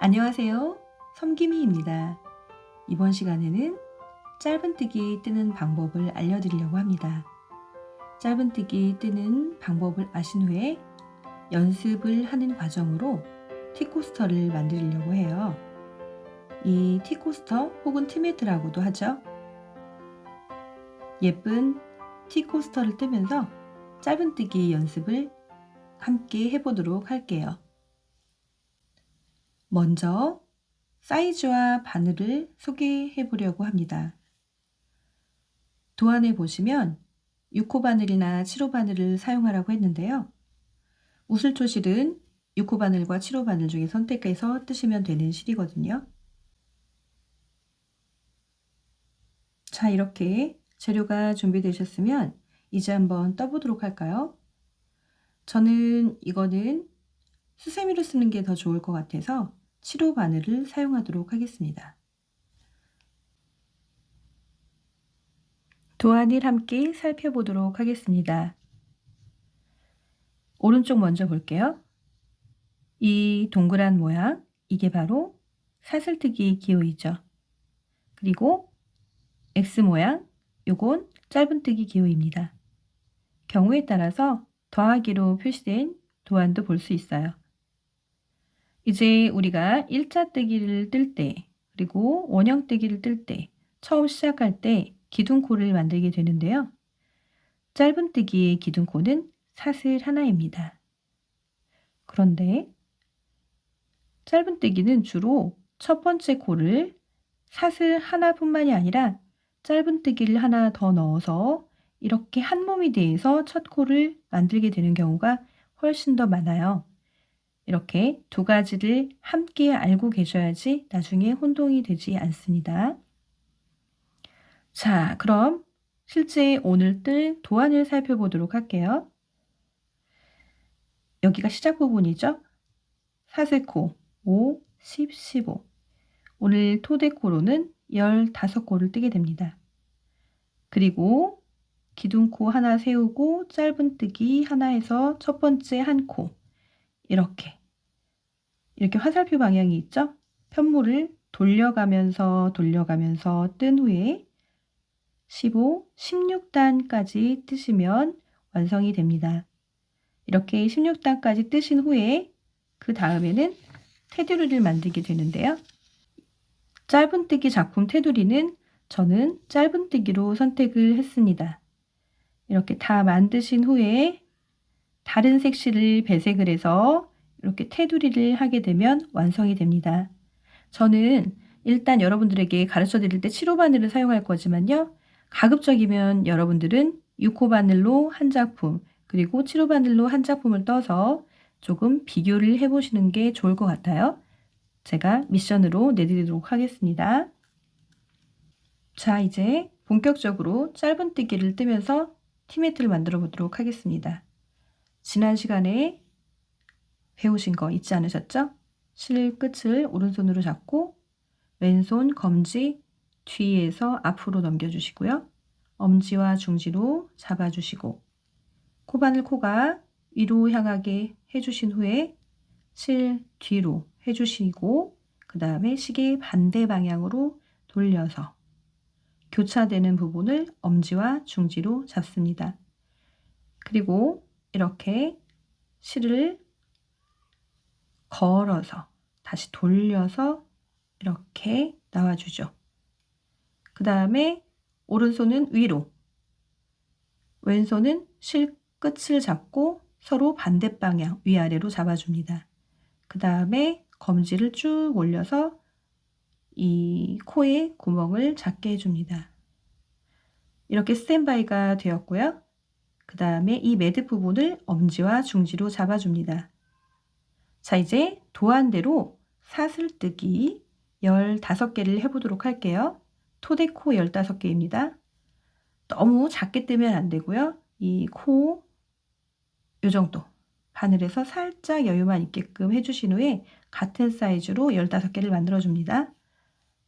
안녕하세요. 섬김이입니다. 이번 시간에는 짧은뜨기 뜨는 방법을 알려드리려고 합니다. 짧은뜨기 뜨는 방법을 아신 후에 연습을 하는 과정으로 티코스터를 만들려고 해요. 이 티코스터 혹은 티매트라고도 하죠. 예쁜 티코스터를 뜨면서 짧은뜨기 연습을 함께 해보도록 할게요. 먼저 사이즈와 바늘을 소개해 보려고 합니다. 도안에 보시면 6호 바늘이나 7호 바늘을 사용하라고 했는데요. 우슬초 실은 6호 바늘과 7호 바늘 중에 선택해서 뜨시면 되는 실이거든요. 자, 이렇게 재료가 준비되셨으면 이제 한번 떠보도록 할까요? 저는 이거는 수세미로 쓰는 게 더 좋을 것 같아서 7호 바늘을 사용하도록 하겠습니다. 도안을 함께 살펴보도록 하겠습니다. 오른쪽 먼저 볼게요. 이 동그란 모양, 이게 바로 사슬뜨기 기호이죠. 그리고 X 모양, 요건 짧은뜨기 기호입니다. 경우에 따라서 더하기로 표시된 도안도 볼 수 있어요. 이제 우리가 일자뜨기를 뜰 때, 그리고 원형뜨기를 뜰 때, 처음 시작할 때 기둥코를 만들게 되는데요. 짧은뜨기의 기둥코는 사슬 하나입니다. 그런데 짧은뜨기는 주로 첫 번째 코를 사슬 하나뿐만이 아니라 짧은뜨기를 하나 더 넣어서 이렇게 한 몸이 돼서 첫 코를 만들게 되는 경우가 훨씬 더 많아요. 이렇게 두 가지를 함께 알고 계셔야지 나중에 혼동이 되지 않습니다. 자, 그럼 실제 오늘 뜰 도안을 살펴보도록 할게요. 여기가 시작 부분이죠. 사슬코 5, 10, 15. 오늘 토대코로는 15코를 뜨게 됩니다. 그리고 기둥코 하나 세우고 짧은뜨기 하나 해서 첫 번째 한 코, 이렇게 화살표 방향이 있죠? 편물을 돌려가면서 뜬 후에 15, 16단까지 뜨시면 완성이 됩니다. 이렇게 16단까지 뜨신 후에 그 다음에는 테두리를 만들게 되는데요. 짧은뜨기 작품 테두리는 저는 짧은뜨기로 선택을 했습니다. 이렇게 다 만드신 후에 다른 색실을 배색을 해서 이렇게 테두리를 하게 되면 완성이 됩니다. 저는 일단 여러분들에게 가르쳐 드릴 때 7호 바늘을 사용할 거지만요. 가급적이면 여러분들은 6호 바늘로 한 작품, 그리고 7호 바늘로 한 작품을 떠서 조금 비교를 해보시는 게 좋을 것 같아요. 제가 미션으로 내드리도록 하겠습니다. 자, 이제 본격적으로 짧은뜨기를 뜨면서 티매트를 만들어 보도록 하겠습니다. 지난 시간에 배우신 거 잊지 않으셨죠? 실 끝을 오른손으로 잡고 왼손 검지 뒤에서 앞으로 넘겨주시고요. 엄지와 중지로 잡아주시고 코바늘 코가 위로 향하게 해주신 후에 실 뒤로 해주시고 그 다음에 시계 반대 방향으로 돌려서 교차되는 부분을 엄지와 중지로 잡습니다. 그리고 이렇게 실을 걸어서 다시 돌려서 이렇게 나와주죠. 그 다음에 오른손은 위로, 왼손은 실 끝을 잡고 서로 반대 방향 위아래로 잡아줍니다. 그 다음에 검지를 쭉 올려서 이 코에 구멍을 작게 해줍니다. 이렇게 스탠바이가 되었고요. 그 다음에 이 매듭 부분을 엄지와 중지로 잡아줍니다. 자, 이제 도안대로 사슬뜨기 15개를 해보도록 할게요. 토대코 15개입니다. 너무 작게 뜨면 안 되고요. 이 코 요 정도 바늘에서 살짝 여유만 있게끔 해주신 후에 같은 사이즈로 15개를 만들어 줍니다.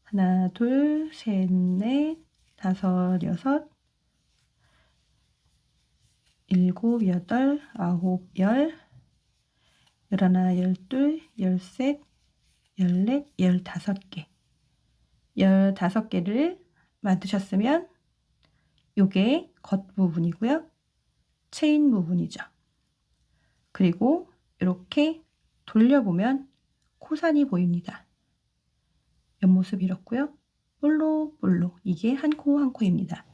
하나, 둘, 셋, 넷, 다섯, 여섯, 일곱, 여덟, 아홉, 열, 열하나, 열둘, 열셋, 14, 15개. 15개를 만드셨으면 요게 겉부분이고요. 체인 부분이죠. 그리고 이렇게 돌려보면 코산이 보입니다. 옆모습 이렇고요. 볼록볼록 이게 한 코 한 코입니다.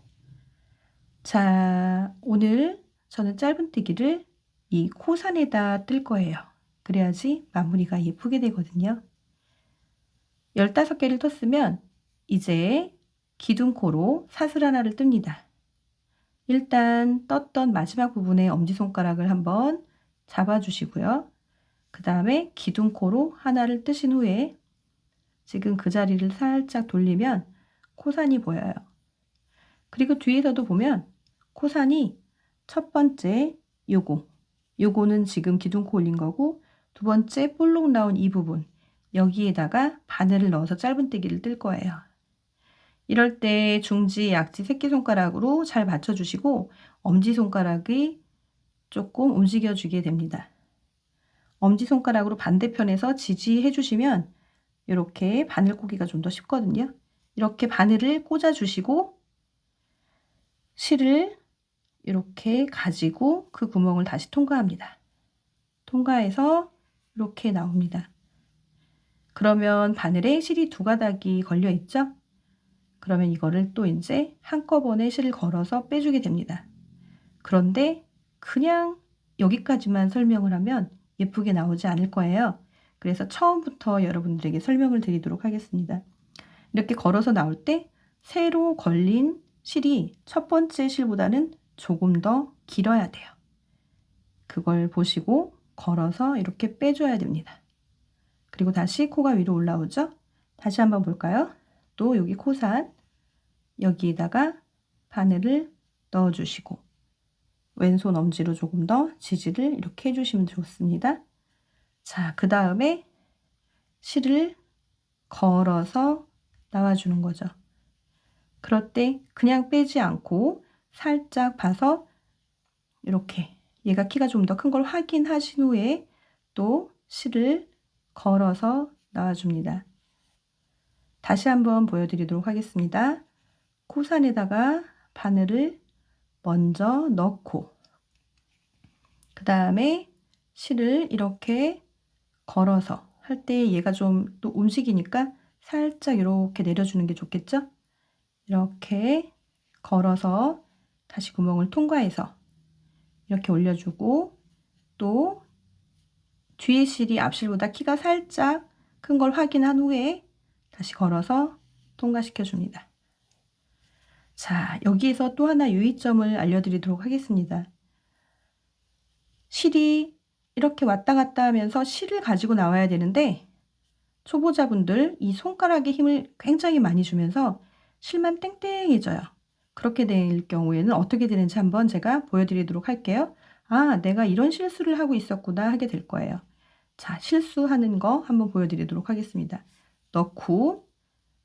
자, 오늘 저는 짧은뜨기를 이 코산에다 뜰 거예요. 그래야지 마무리가 예쁘게 되거든요. 15개를 떴으면 이제 기둥코로 사슬 하나를 뜹니다. 일단 떴던 마지막 부분에 엄지손가락을 한번 잡아주시고요. 그 다음에 기둥코로 하나를 뜨신 후에 지금 그 자리를 살짝 돌리면 코산이 보여요. 그리고 뒤에서도 보면 코산이 첫 번째 요거는 지금 기둥코 올린 거고, 두 번째 볼록 나온 이 부분, 여기에다가 바늘을 넣어서 짧은뜨기를 뜰 거예요. 이럴 때 중지, 약지, 새끼손가락으로 잘 맞춰주시고 엄지손가락이 조금 움직여주게 됩니다. 엄지손가락으로 반대편에서 지지해 주시면 이렇게 바늘 꽂기가 좀 더 쉽거든요. 이렇게 바늘을 꽂아주시고 실을 이렇게 가지고 그 구멍을 다시 통과합니다. 통과해서 이렇게 나옵니다. 그러면 바늘에 실이 두 가닥이 걸려 있죠? 그러면 이거를 또 이제 한꺼번에 실을 걸어서 빼주게 됩니다. 그런데 그냥 여기까지만 설명을 하면 예쁘게 나오지 않을 거예요. 그래서 처음부터 여러분들에게 설명을 드리도록 하겠습니다. 이렇게 걸어서 나올 때 새로 걸린 실이 첫 번째 실보다는 조금 더 길어야 돼요. 그걸 보시고 걸어서 이렇게 빼줘야 됩니다. 그리고 다시 코가 위로 올라오죠? 다시 한번 볼까요? 또 여기 코산, 여기에다가 바늘을 넣어주시고 왼손 엄지로 조금 더 지지를 이렇게 해주시면 좋습니다. 자, 그 다음에 실을 걸어서 나와주는 거죠. 그럴 때 그냥 빼지 않고 살짝 봐서 이렇게 얘가 키가 좀 더 큰 걸 확인하신 후에 또 실을 걸어서 나와줍니다. 다시 한번 보여드리도록 하겠습니다. 코산에다가 바늘을 먼저 넣고 그 다음에 실을 이렇게 걸어서 할 때 얘가 좀 또 움직이니까 살짝 이렇게 내려주는 게 좋겠죠? 이렇게 걸어서 다시 구멍을 통과해서 이렇게 올려주고 또 뒤에 실이 앞실보다 키가 살짝 큰 걸 확인한 후에 다시 걸어서 통과시켜 줍니다. 자, 여기에서 또 하나 유의점을 알려드리도록 하겠습니다. 실이 이렇게 왔다 갔다 하면서 실을 가지고 나와야 되는데 초보자분들 이 손가락에 힘을 굉장히 많이 주면서 실만 땡땡해져요. 그렇게 될 경우에는 어떻게 되는지 한번 제가 보여드리도록 할게요. 아, 내가 이런 실수를 하고 있었구나 하게 될 거예요. 자, 실수하는 거 한번 보여드리도록 하겠습니다. 넣고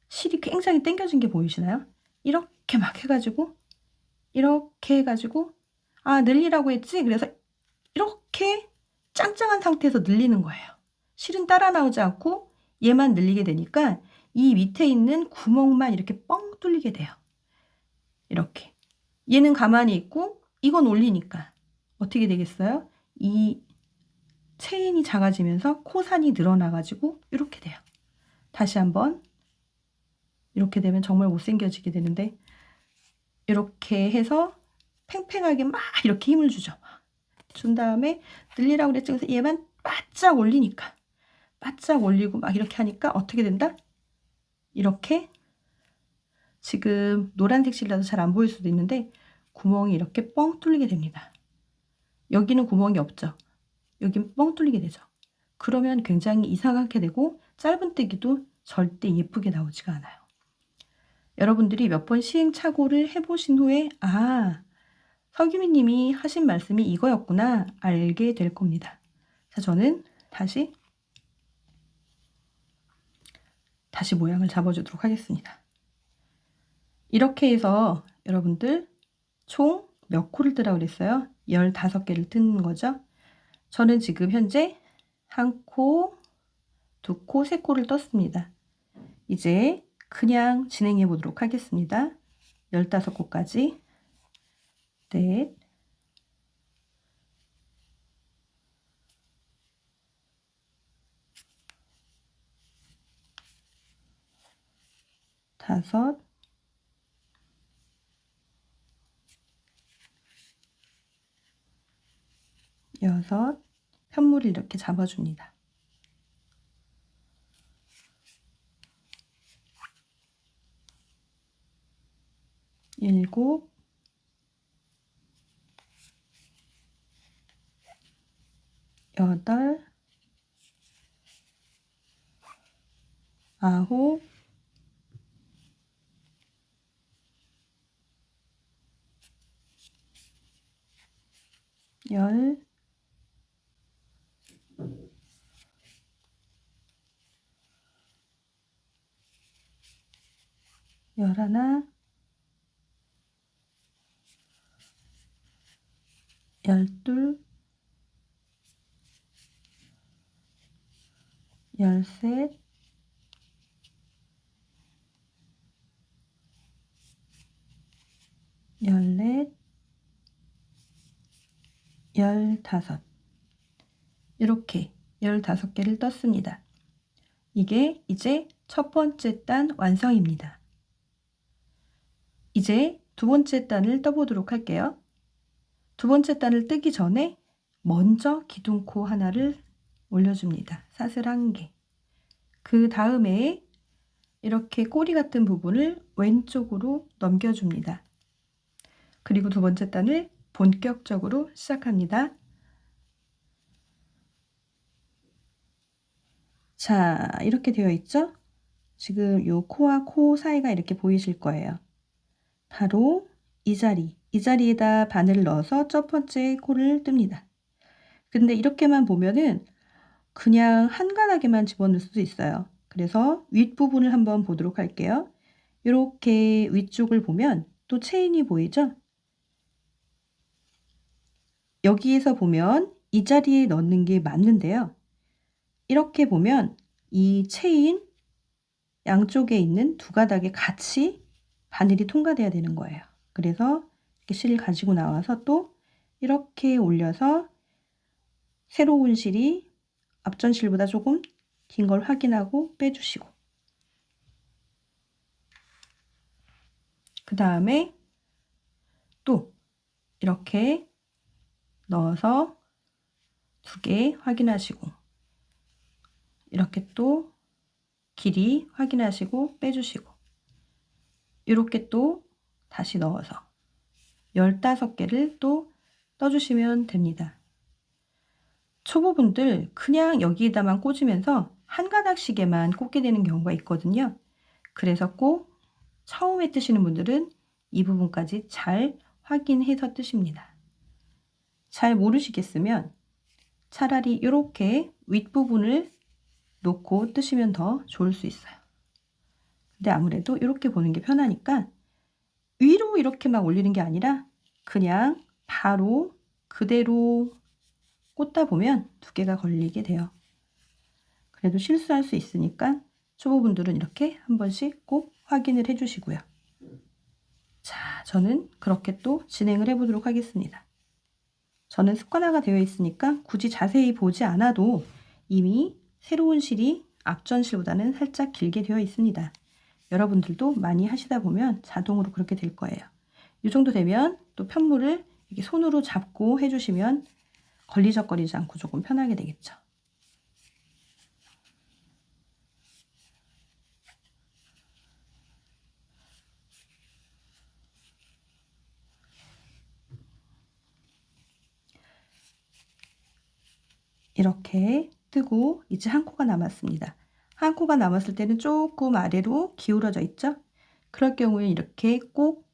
실이 굉장히 당겨진 게 보이시나요? 이렇게 막 해가지고 이렇게 해가지고 아, 늘리라고 했지? 그래서 이렇게 짱짱한 상태에서 늘리는 거예요. 실은 따라 나오지 않고 얘만 늘리게 되니까 이 밑에 있는 구멍만 이렇게 뻥 뚫리게 돼요. 이렇게. 얘는 가만히 있고 이건 올리니까 어떻게 되겠어요? 이 체인이 작아지면서 코산이 늘어나가지고 이렇게 돼요. 다시 한번. 이렇게 되면 정말 못생겨지게 되는데 이렇게 해서 팽팽하게 막 이렇게 힘을 주죠. 준 다음에 늘리라고 그랬죠. 그래서 얘만 바짝 올리니까 바짝 올리고 막 이렇게 하니까 어떻게 된다? 이렇게 지금 노란색 실이라서 잘 안 보일 수도 있는데 구멍이 이렇게 뻥 뚫리게 됩니다. 여기는 구멍이 없죠. 여긴 뻥 뚫리게 되죠. 그러면 굉장히 이상하게 되고 짧은뜨기도 절대 예쁘게 나오지가 않아요. 여러분들이 몇 번 시행착오를 해보신 후에 아, 서규민 님이 하신 말씀이 이거였구나 알게 될 겁니다. 자, 저는 다시 모양을 잡아주도록 하겠습니다. 이렇게 해서 여러분들 총 몇 코를 뜨라고 그랬어요? 15개를 뜬 거죠. 저는 지금 현재 한 코, 두 코, 세 코를 떴습니다. 이제 그냥 진행해 보도록 하겠습니다. 15코까지. 넷, 다섯, 여섯, 편물을 이렇게 잡아줍니다. 일곱, 여덟, 아홉, 열, 11, 12, 13, 14, 15. 이렇게 15개를 떴습니다. 이게 이제 첫 번째 단 완성입니다. 이제 두 번째 단을 떠보도록 할게요. 두 번째 단을 뜨기 전에 먼저 기둥코 하나를 올려줍니다. 사슬 1개. 그 다음에 이렇게 꼬리 같은 부분을 왼쪽으로 넘겨줍니다. 그리고 두 번째 단을 본격적으로 시작합니다. 자, 이렇게 되어 있죠? 지금 요 코와 코 사이가 이렇게 보이실 거예요. 바로 이 자리에다 바늘을 넣어서 첫 번째 코를 뜹니다. 근데 이렇게만 보면은 그냥 한 가닥에만 집어넣을 수도 있어요. 그래서 윗부분을 한번 보도록 할게요. 이렇게 위쪽을 보면 또 체인이 보이죠? 여기에서 보면 이 자리에 넣는 게 맞는데요. 이렇게 보면 이 체인 양쪽에 있는 두 가닥에 같이 바늘이 통과돼야 되는 거예요. 그래서 이렇게 실을 가지고 나와서 또 이렇게 올려서 새로운 실이 앞전 실보다 조금 긴 걸 확인하고 빼주시고, 그 다음에 또 이렇게 넣어서 2개 확인하시고, 이렇게 또 길이 확인하시고 빼주시고, 이렇게 또 다시 넣어서 15개를 또 떠주시면 됩니다. 초보분들 그냥 여기에다만 꽂으면서 한 가닥씩에만 꽂게 되는 경우가 있거든요. 그래서 꼭 처음에 뜨시는 분들은 이 부분까지 잘 확인해서 뜨십니다. 잘 모르시겠으면 차라리 이렇게 윗부분을 놓고 뜨시면 더 좋을 수 있어요. 근데 아무래도 이렇게 보는 게 편하니까 위로 이렇게 막 올리는 게 아니라 그냥 바로 그대로 꽂다 보면 2개가 걸리게 돼요. 그래도 실수할 수 있으니까 초보분들은 이렇게 한 번씩 꼭 확인을 해주시고요. 자, 저는 그렇게 또 진행을 해보도록 하겠습니다. 저는 습관화가 되어 있으니까 굳이 자세히 보지 않아도 이미 새로운 실이 앞전 실보다는 살짝 길게 되어 있습니다. 여러분들도 많이 하시다 보면 자동으로 그렇게 될 거예요. 이 정도 되면 또 편물을 이렇게 손으로 잡고 해주시면 걸리적거리지 않고 조금 편하게 되겠죠. 이렇게 뜨고 이제 한 코가 남았습니다. 한 코가 남았을 때는 조금 아래로 기울어져 있죠? 그럴 경우에 이렇게 꼭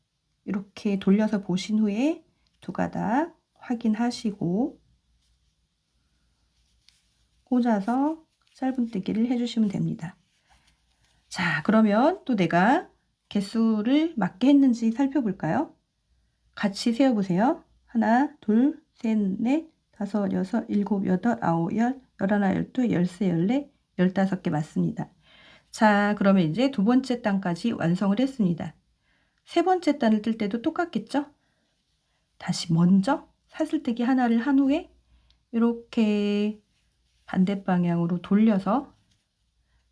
이렇게 돌려서 보신 후에 2가닥 확인하시고 꽂아서 짧은뜨기를 해주시면 됩니다. 자, 그러면 또 내가 개수를 맞게 했는지 살펴볼까요? 같이 세어보세요. 하나, 둘, 셋, 넷, 다섯, 여섯, 일곱, 여덟, 아홉, 열, 열하나, 열둘, 열세, 열네, 15개 맞습니다. 자, 그러면 이제 두 번째 단까지 완성을 했습니다. 세 번째 단을 뜰 때도 똑같겠죠? 다시 먼저 사슬뜨기 하나를 한 후에 이렇게 반대 방향으로 돌려서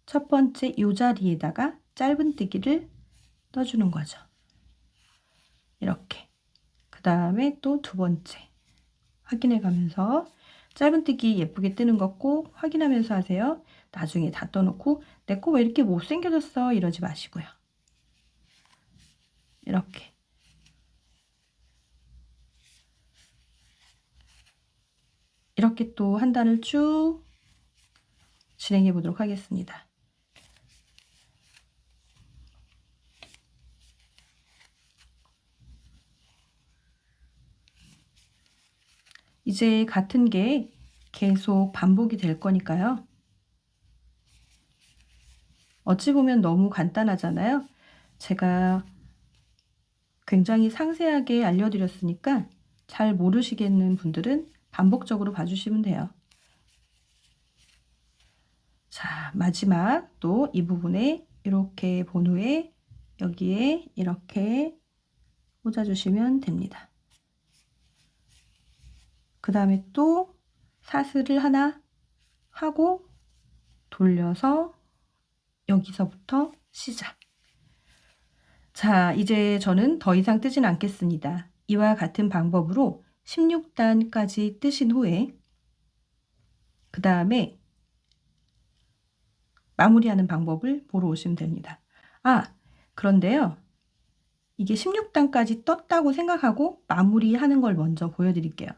첫 번째 요 자리에다가 짧은뜨기를 떠주는 거죠. 이렇게. 그 다음에 또 두 번째 확인해 가면서 짧은뜨기 예쁘게 뜨는 거 꼭 확인하면서 하세요. 나중에 다 떠놓고 내 거 왜 이렇게 못생겨졌어 이러지 마시고요. 이렇게 또 한 단을 쭉 진행해 보도록 하겠습니다. 이제 같은 게 계속 반복이 될 거니까요. 어찌 보면 너무 간단하잖아요. 제가 굉장히 상세하게 알려드렸으니까 잘 모르시겠는 분들은 반복적으로 봐주시면 돼요. 자, 마지막 또 이 부분에 이렇게 본 후에 여기에 이렇게 꽂아주시면 됩니다. 그 다음에 또 사슬을 하나 하고 돌려서 여기서부터 시작. 자, 이제 저는 더 이상 뜨진 않겠습니다. 이와 같은 방법으로 16단까지 뜨신 후에 그 다음에 마무리하는 방법을 보러 오시면 됩니다. 아, 그런데요. 이게 16단까지 떴다고 생각하고 마무리하는 걸 먼저 보여드릴게요.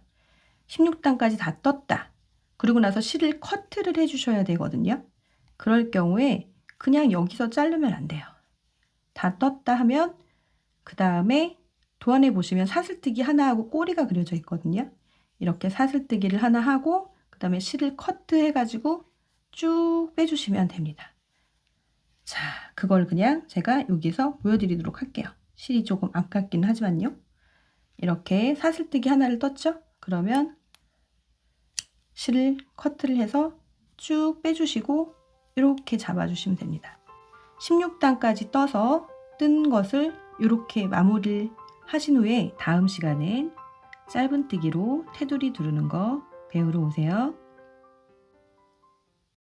16단까지 다 떴다. 그리고 나서 실을 커트를 해주셔야 되거든요. 그럴 경우에 그냥 여기서 자르면 안 돼요. 다 떴다 하면 그 다음에 도안에 보시면 사슬뜨기 하나 하고 꼬리가 그려져 있거든요. 이렇게 사슬뜨기를 하나 하고 그 다음에 실을 커트해 가지고 쭉 빼주시면 됩니다. 자, 그걸 그냥 제가 여기서 보여드리도록 할게요. 실이 조금 아깝긴 하지만요. 이렇게 사슬뜨기 하나를 떴죠? 그러면 실을 커트를 해서 쭉 빼주시고 이렇게 잡아주시면 됩니다. 16단까지 떠서 뜬 것을 이렇게 마무리를 하신 후에 다음 시간엔 짧은뜨기로 테두리 두르는 거 배우러 오세요.